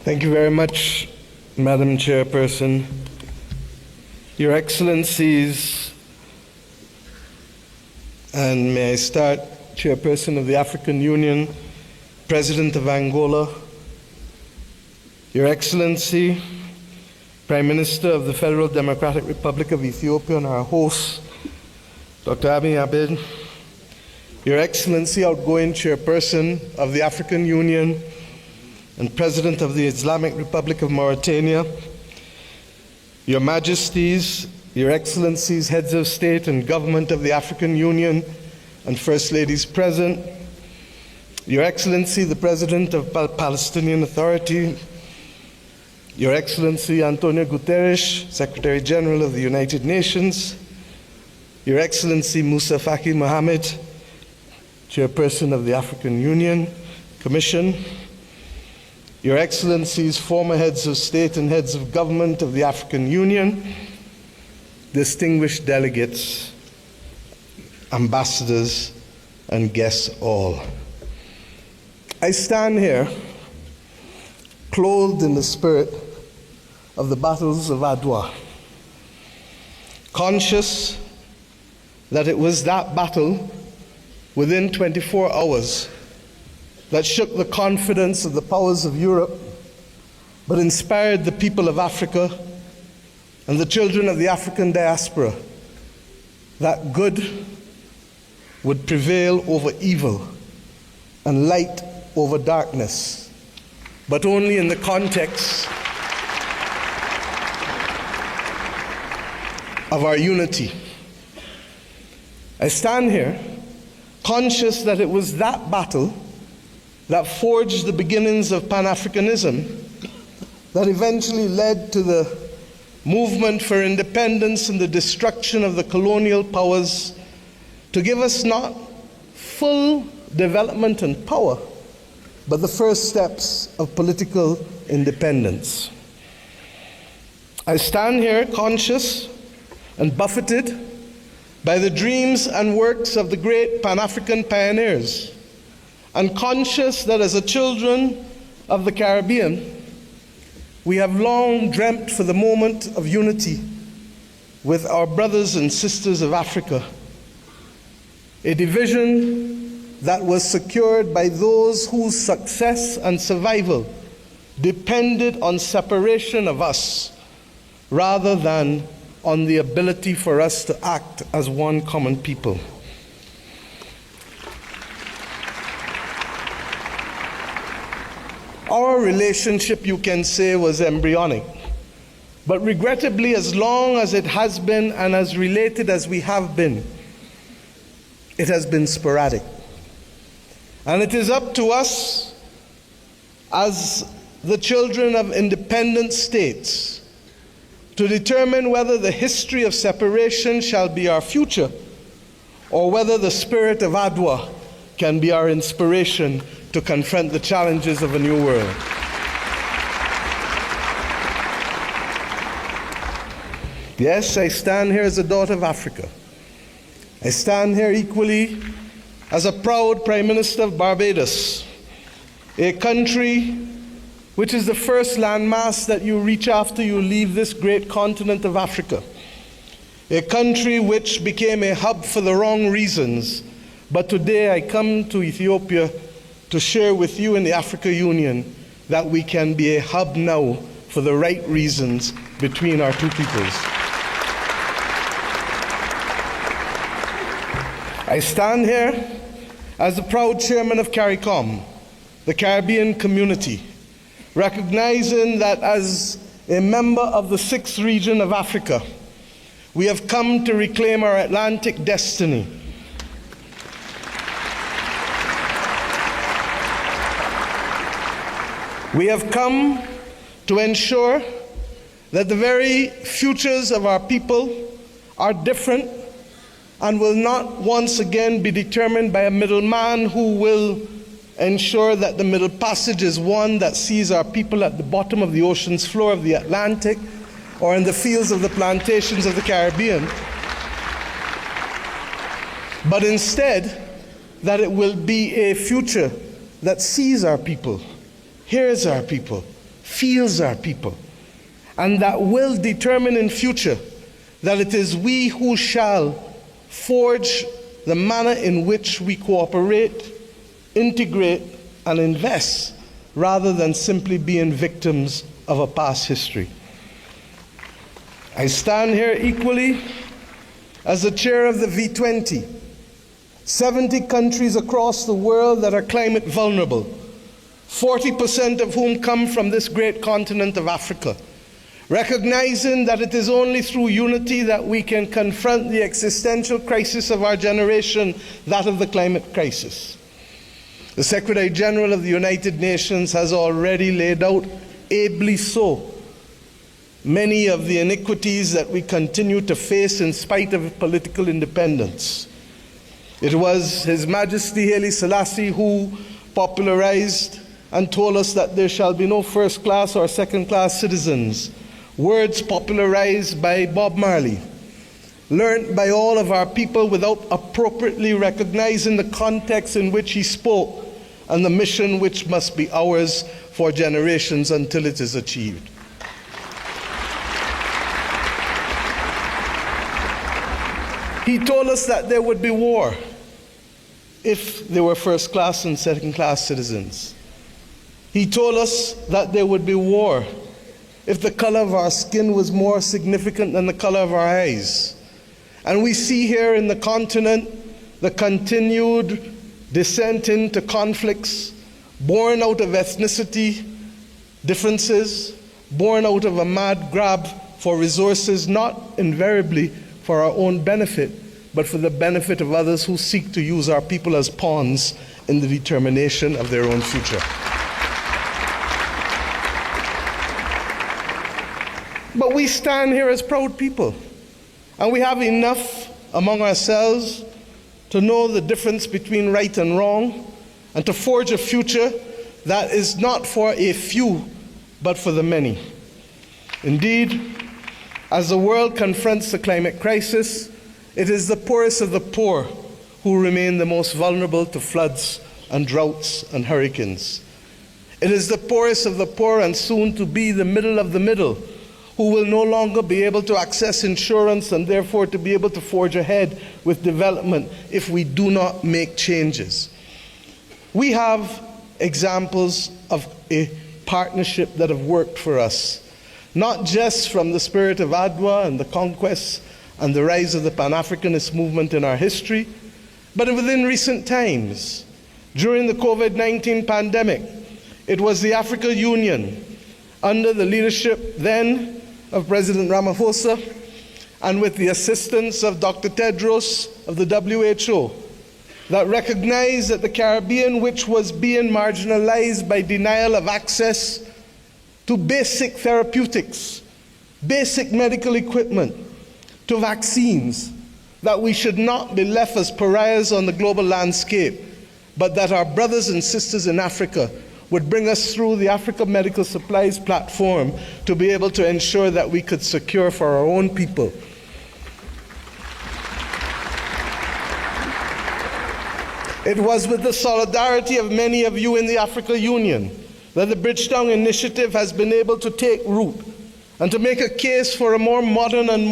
Thank you very much, Madam Chairperson. Your Excellencies, and may I start, Chairperson of the African Union, President of Angola, Your Excellency, Prime Minister of the Federal Democratic Republic of Ethiopia, and our host, Dr. Abiy Ahmed, Your Excellency, outgoing Chairperson of the African Union and President of the Islamic Republic of Mauritania, Your Majesties, Your Excellencies, Heads of State and Government of the African Union, and First Ladies present, Your Excellency, the President of the Palestinian Authority, Your Excellency Antonio Guterres, Secretary General of the United Nations, Your Excellency Musa Faki Mohammed, Chairperson of the African Union Commission, Your Excellencies, former heads of state and heads of government of the African Union, distinguished delegates, ambassadors, and guests all. I stand here clothed in the spirit of the battles of Adwa, conscious that it was that battle within 24 hours that shook the confidence of the powers of Europe, but inspired the people of Africa and the children of the African diaspora that good would prevail over evil and light over darkness, but only in the context of our unity. I stand here conscious that it was that battle that forged the beginnings of Pan-Africanism that eventually led to the movement for independence and the destruction of the colonial powers to give us not full development and power, but the first steps of political independence. I stand here conscious and buffeted by the dreams and works of the great Pan-African pioneers, and conscious that as a children of the Caribbean, we have long dreamt for the moment of unity with our brothers and sisters of Africa, a division that was secured by those whose success and survival depended on separation of us rather than on the ability for us to act as one common people. Our relationship, you can say, was embryonic, but regrettably, as long as it has been and as related as we have been, it has been sporadic. And it is up to us as the children of independent states to determine whether the history of separation shall be our future or whether the spirit of Adwa can be our inspiration to confront the challenges of a new world. Yes, I stand here as a daughter of Africa. I stand here equally as a proud Prime Minister of Barbados, a country which is the first landmass that you reach after you leave this great continent of Africa, a country which became a hub for the wrong reasons. But today I come to Ethiopia to share with you in the African Union that we can be a hub now for the right reasons between our two peoples. I stand here as the proud chairman of CARICOM, the Caribbean community, recognizing that as a member of the 6th region of Africa, we have come to reclaim our Atlantic destiny. We have come to ensure that the very futures of our people are different and will not once again be determined by a middleman who will ensure that the Middle Passage is one that sees our people at the bottom of the ocean's floor of the Atlantic or in the fields of the plantations of the Caribbean, but instead that it will be a future that sees our people, hears our people, feels our people, and that will determine in future that it is we who shall forge the manner in which we cooperate, integrate, and invest, rather than simply being victims of a past history. I stand here equally as the chair of the V20, 70 countries across the world that are climate vulnerable, 40% of whom come from this great continent of Africa, recognizing that it is only through unity that we can confront the existential crisis of our generation, that of the climate crisis. The Secretary General of the United Nations has already laid out, ably so, many of the iniquities that we continue to face in spite of political independence. It was His Majesty Haile Selassie who popularized and told us that there shall be no first-class or second-class citizens, words popularized by Bob Marley, learned by all of our people without appropriately recognizing the context in which he spoke and the mission which must be ours for generations until it is achieved. He told us that there would be war if there were first-class and second-class citizens. He told us that there would be war if the color of our skin was more significant than the color of our eyes. And we see here in the continent the continued descent into conflicts born out of ethnicity differences, born out of a mad grab for resources, not invariably for our own benefit, but for the benefit of others who seek to use our people as pawns in the determination of their own future. But we stand here as proud people, and we have enough among ourselves to know the difference between right and wrong, and to forge a future that is not for a few, but for the many. Indeed, as the world confronts the climate crisis, it is the poorest of the poor who remain the most vulnerable to floods and droughts and hurricanes. It is the poorest of the poor, and soon to be the middle of the middle, who will no longer be able to access insurance and therefore to be able to forge ahead with development if we do not make changes. We have examples of a partnership that have worked for us, not just from the spirit of Adwa and the conquest and the rise of the Pan-Africanist movement in our history, but within recent times. During the COVID-19 pandemic, it was the African Union, under the leadership then of President Ramaphosa, and with the assistance of Dr. Tedros of the WHO, that recognized that the Caribbean, which was being marginalized by denial of access to basic therapeutics, basic medical equipment, to vaccines, that we should not be left as pariahs on the global landscape, but that our brothers and sisters in Africa would bring us through the Africa Medical Supplies platform to be able to ensure that we could secure for our own people It was with the solidarity of many of you in the African Union that the Bridgetown Initiative has been able to take root and to make a case for a more modern and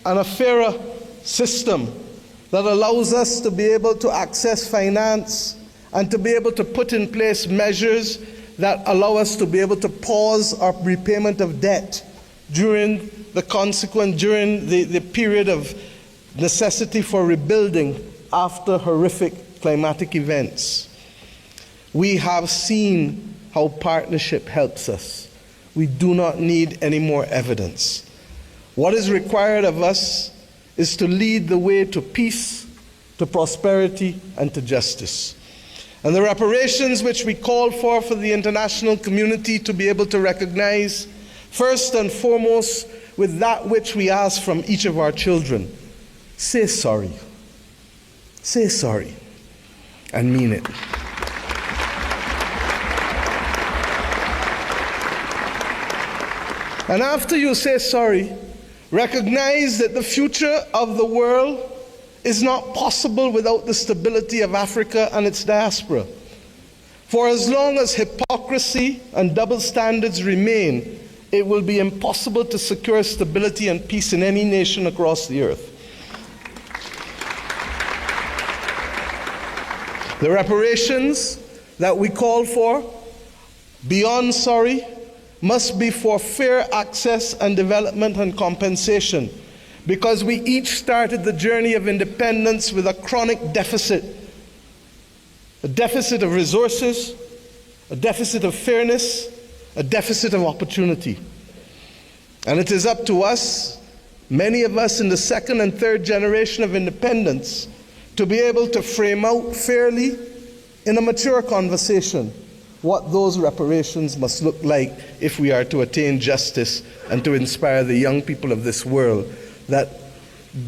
a fairer system that allows us to be able to access finance and to be able to put in place measures that allow us to be able to pause our repayment of debt during the period of necessity for rebuilding after horrific climatic events. We have seen how partnership helps us. We do not need any more evidence. What is required of us is to lead the way to peace, to prosperity, and to justice. And the reparations which we call for the international community to be able to recognize, first and foremost, with that which we ask from each of our children. Say sorry. Say sorry, and mean it. And after you say sorry, recognize that the future of the world is not possible without the stability of Africa and its diaspora. For as long as hypocrisy and double standards remain, it will be impossible to secure stability and peace in any nation across the earth. The reparations that we call for, beyond sorry, must be for fair access and development and compensation, because we each started the journey of independence with a chronic deficit. A deficit of resources, a deficit of fairness, a deficit of opportunity. And it is up to us, many of us in the second and third generation of independence, to be able to frame out fairly in a mature conversation what those reparations must look like if we are to attain justice and to inspire the young people of this world that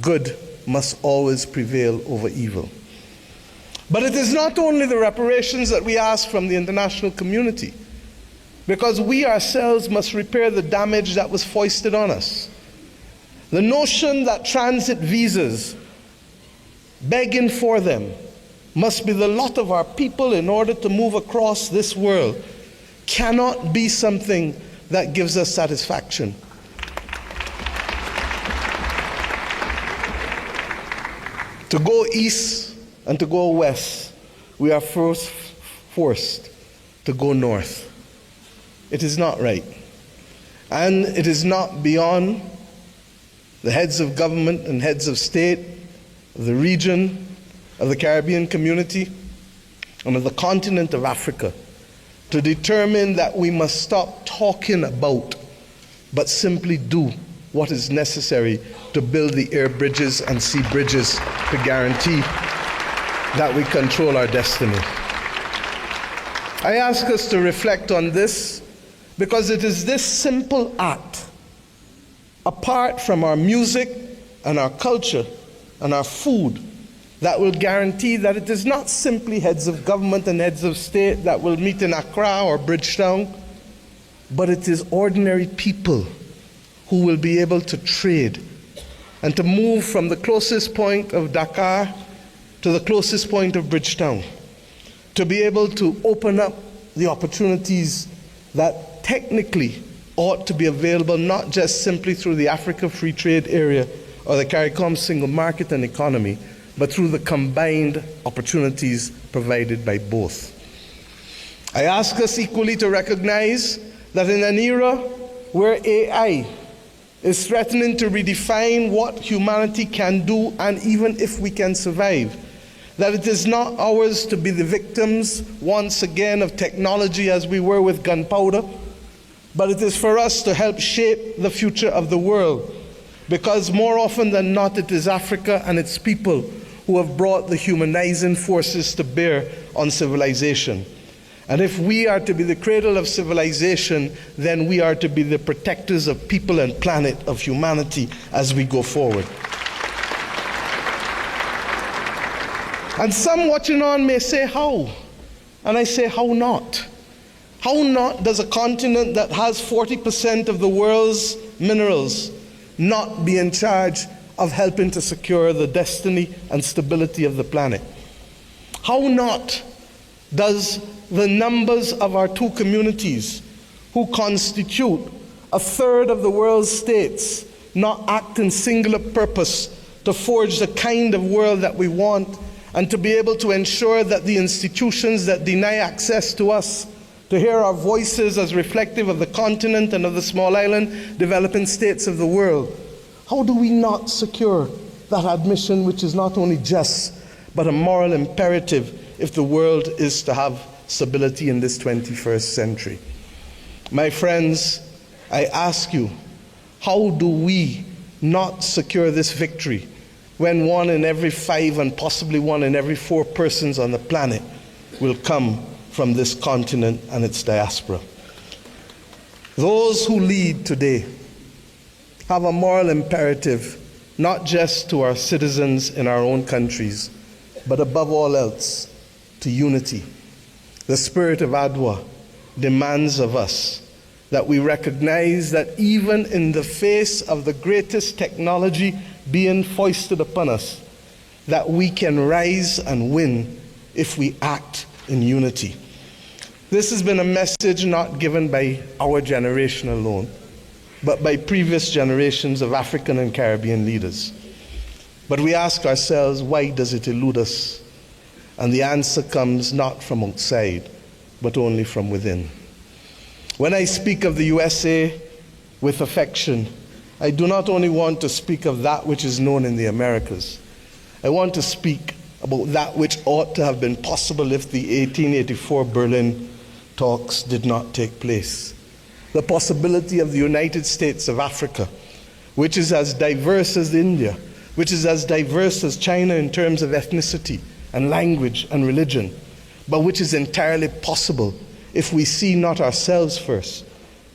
good must always prevail over evil. But it is not only the reparations that we ask from the international community, because we ourselves must repair the damage that was foisted on us. The notion that transit visas, begging for them, must be the lot of our people in order to move across this world cannot be something that gives us satisfaction. To go east and to go west, we are first forced to go north. It is not right. And it is not beyond the heads of government and heads of state, of the region, of the Caribbean community, and of the continent of Africa to determine that we must stop talking about, but simply do what is necessary to build the air bridges and sea bridges to guarantee that we control our destiny. I ask us to reflect on this because it is this simple act, apart from our music and our culture and our food, that will guarantee that it is not simply heads of government and heads of state that will meet in Accra or Bridgetown, but it is ordinary people who will be able to trade and to move from the closest point of Dakar to the closest point of Bridgetown, to be able to open up the opportunities that technically ought to be available not just simply through the Africa Free Trade Area or the CARICOM single market and economy, but through the combined opportunities provided by both. I ask us equally to recognize that in an era where AI is threatening to redefine what humanity can do and even if we can survive, that it is not ours to be the victims once again of technology as we were with gunpowder, but it is for us to help shape the future of the world, because more often than not it is Africa and its people who have brought the humanizing forces to bear on civilization. And if we are to be the cradle of civilization, then we are to be the protectors of people and planet, of humanity, as we go forward. And some watching on may say, how? And I say, how not? How not does a continent that has 40% of the world's minerals not be in charge of helping to secure the destiny and stability of the planet? How not does the numbers of our two communities, who constitute a third of the world's states, not act in singular purpose to forge the kind of world that we want and to be able to ensure that the institutions that deny access to us, to hear our voices as reflective of the continent and of the small island developing states of the world? How do we not secure that admission, which is not only just, but a moral imperative if the world is to have stability in this 21st century? My friends, I ask you, how do we not secure this victory when 1 in every 5 and possibly 1 in every 4 persons on the planet will come from this continent and its diaspora? Those who lead today have a moral imperative, not just to our citizens in our own countries, but above all else, to unity. The spirit of Adwa demands of us that we recognize that even in the face of the greatest technology being foisted upon us, that we can rise and win if we act in unity. This has been a message not given by our generation alone, but by previous generations of African and Caribbean leaders. But we ask ourselves, why does it elude us? And the answer comes not from outside, but only from within. When I speak of the USA with affection, I do not only want to speak of that which is known in the Americas. I want to speak about that which ought to have been possible if the 1884 Berlin talks did not take place. The possibility of the United States of Africa, which is as diverse as India, which is as diverse as China in terms of ethnicity and language and religion, but which is entirely possible if we see not ourselves first,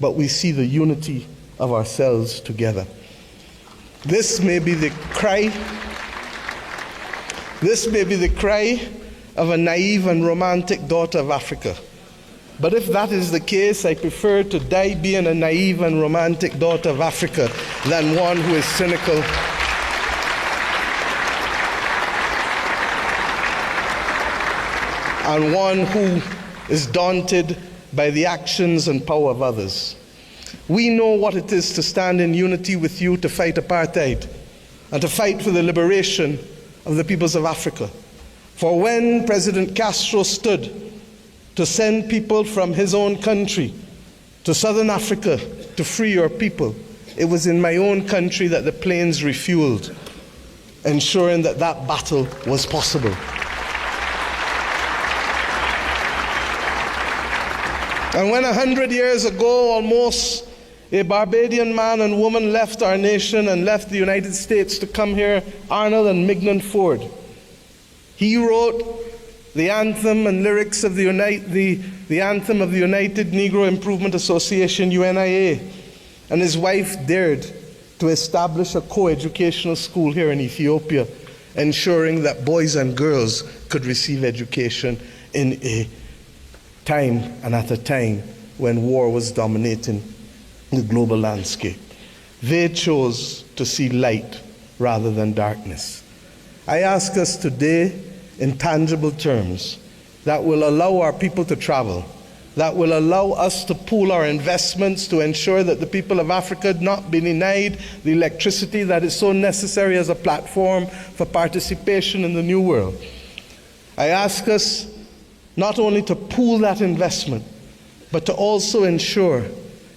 but we see the unity of ourselves together. This may be the cry of a naive and romantic daughter of Africa. But if that is the case, I prefer to die being a naive and romantic daughter of Africa than one who is cynical and one who is daunted by the actions and power of others. We know what it is to stand in unity with you to fight apartheid and to fight for the liberation of the peoples of Africa. For when President Castro stood to send people from his own country to southern Africa to free your people, it was in my own country that the planes refueled, ensuring that that battle was possible. And when 100 years ago, almost, a Barbadian man and woman left our nation and left the United States to come here, Arnold and Mignon Ford, he wrote the anthem and lyrics of the anthem of the United Negro Improvement Association, UNIA, and his wife dared to establish a co-educational school here in Ethiopia, ensuring that boys and girls could receive education in a time and at a time when war was dominating the global landscape. They chose to see light rather than darkness. I ask us today, in tangible terms, that will allow our people to travel, that will allow us to pool our investments to ensure that the people of Africa not be denied the electricity that is so necessary as a platform for participation in the new world. I ask us not only to pool that investment, but to also ensure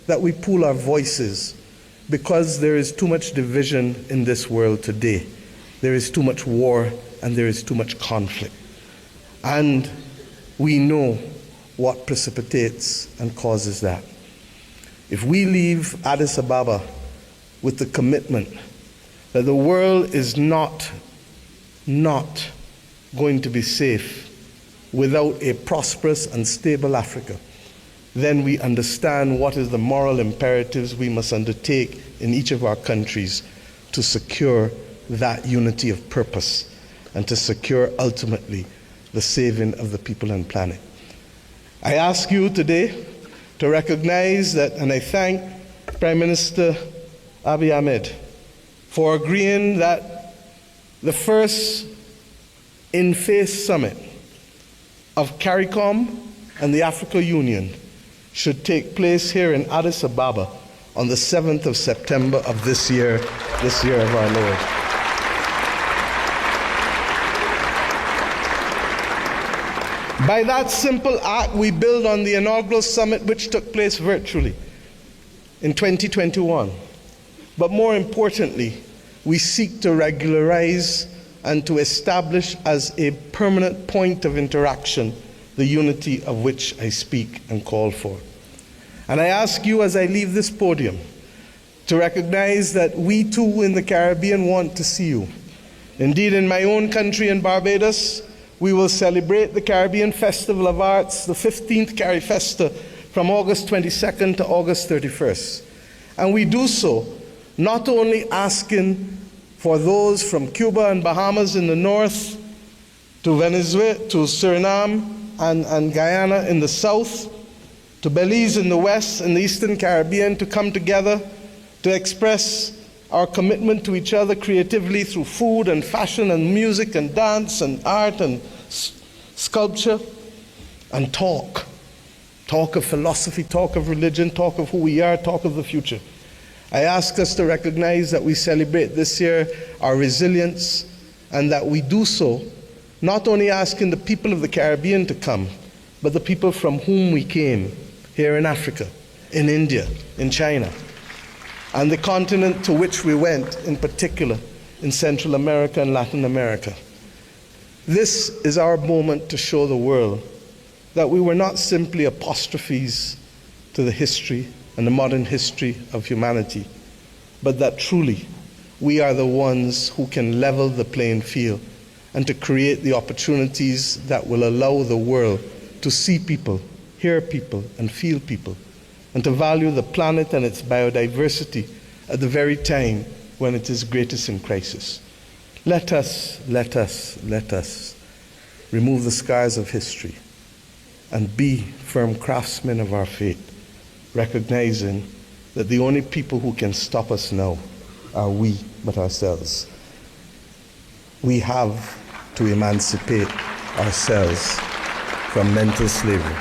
that we pool our voices, because there is too much division in this world today. There is too much war and there is too much conflict. And we know what precipitates and causes that. If we leave Addis Ababa with the commitment that the world is not going to be safe without a prosperous and stable Africa, then we understand what is the moral imperatives we must undertake in each of our countries to secure that unity of purpose and to secure ultimately the saving of the people and planet. I ask you today to recognize that, and I thank Prime Minister Abiy Ahmed for agreeing that the first in-face summit of CARICOM and the Africa Union should take place here in Addis Ababa on the 7th of September of this year of our Lord. By that simple act, we build on the inaugural summit which took place virtually in 2021. But more importantly, we seek to regularize and to establish as a permanent point of interaction the unity of which I speak and call for. And I ask you as I leave this podium to recognize that we too in the Caribbean want to see you. Indeed, in my own country in Barbados, we will celebrate the Caribbean Festival of Arts, the 15th CariFesta, from August 22nd to August 31st. And we do so not only asking for those from Cuba and Bahamas in the north, to Venezuela, to Suriname and Guyana in the south, to Belize in the west and the Eastern Caribbean to come together to express our commitment to each other creatively through food and fashion and music and dance and art and sculpture, and talk talk of philosophy, talk of religion, talk of who we are, talk of the future. I ask us to recognize that we celebrate this year our resilience, and that we do so not only asking the people of the Caribbean to come, but the people from whom we came here in Africa, in India, in China, and the continent to which we went, in particular, in Central America and Latin America. This is our moment to show the world that we were not simply apostrophes to the history and the modern history of humanity, but that truly we are the ones who can level the playing field and to create the opportunities that will allow the world to see people, hear people, and feel people, and to value the planet and its biodiversity at the very time when it is greatest in crisis. Let us remove the scars of history and be firm craftsmen of our fate, recognizing that the only people who can stop us now are we but ourselves. We have to emancipate ourselves from mental slavery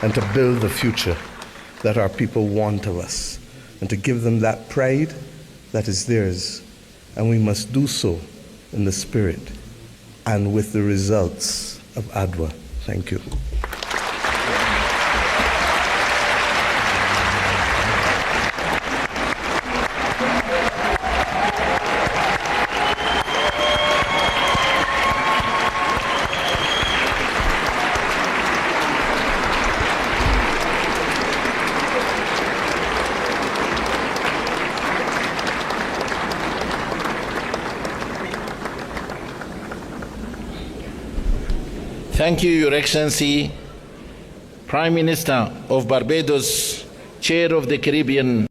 and to build the future that our people want of us, and to give them that pride that is theirs. And we must do so in the spirit and with the results of ADWA. Thank you. Thank you, Your Excellency, Prime Minister of Barbados, Chair of the Caribbean